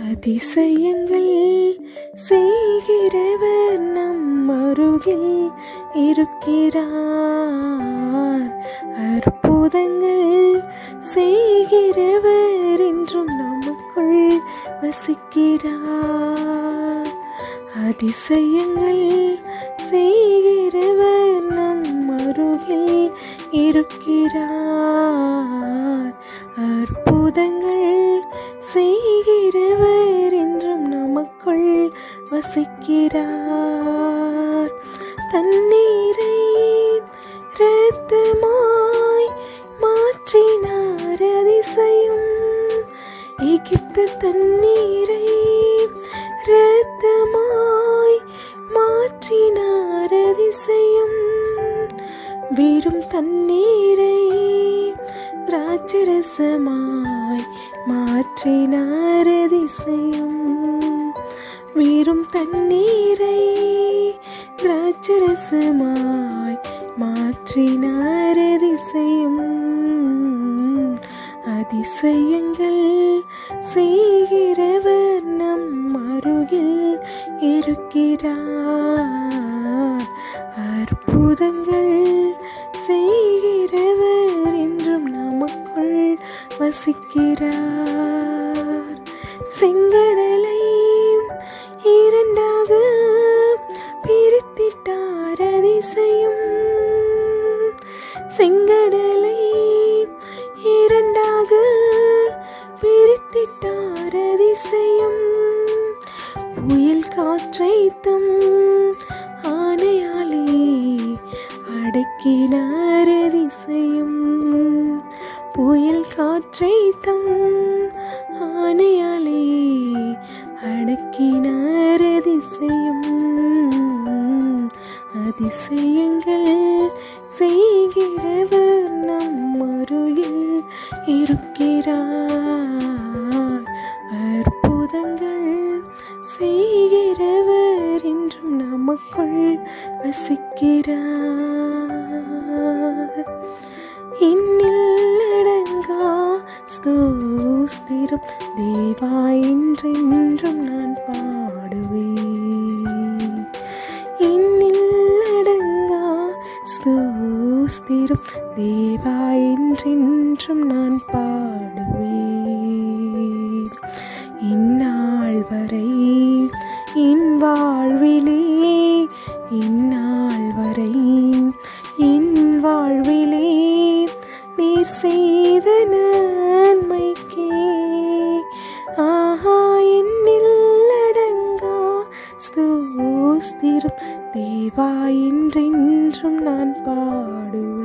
அதிசயங்கள் செய்கிறவர் நம் அருகில் இருக்கிறார். அற்புதங்கள் செய்கிறவர் என்றும் நமக்குள் வசிக்கிறார். அதிசயங்கள் செய்கிறவர் நம் அருகில் இருக்கிறார். அற்புதங்கள் செய்கிறவர் என்றும் நமக்குள் வசிக்கிறார். தண்ணீரை இரத்தமாய் மாற்றினார் அதிசயம். எகிப்து தண்ணீரை இரத்தமாய் மாற்றினார் அதிசயம். வெறும் தண்ணீரை திராட்சரசமாய் மாற்றினார் அதிசயம். வெறும் தண்ணீரை திராட்சரசமாய் மாற்றினார் அதிசயம். அதிசயங்கள் செய்கிறவர் நம் அருகில் இருக்கிறார். அற்புதங்கள் செய்கிறவர் என்றும் நமக்குள் வசிக்கிறார். செங்கடலை இரண்டாக பிரித்திட்டார் அதிசயம். செங்கடலை இரண்டாக பிரித்திட்டார் அதிசயம். புயல் காற்றை தம் ஆணையாலே அடக்கினார் அதிசயம். புயல் காற்றை தம் ஆணையாலே அடக்கினார் அதிசயம். அதிசயங்கள் செய்கிறவர் நம் அருகில் இருக்கிறார். அற்புதங்கள் செய்கிறவர் என்றும் நமக்குள் வசிக்கிறார். இன்னில்லடங்கா ஸ்தோத்திரம் தேவா என்றென்றும் நான் பாடுவேன். இன்னில்லடங்கா ஸ்தோத்திரம் தேவா என்றென்றும் நான் பாடுவேன். இந்நாள் வரை என் வாழ்விலே, இந்நாள் வரை என் வாழ்விலே நீர் செய்த நன்மைக்கே ஆஹா என்னில்லடங்கா ஸ்தோத்திரம் தேவா என்றென்றும் நான் பாடுவேன்.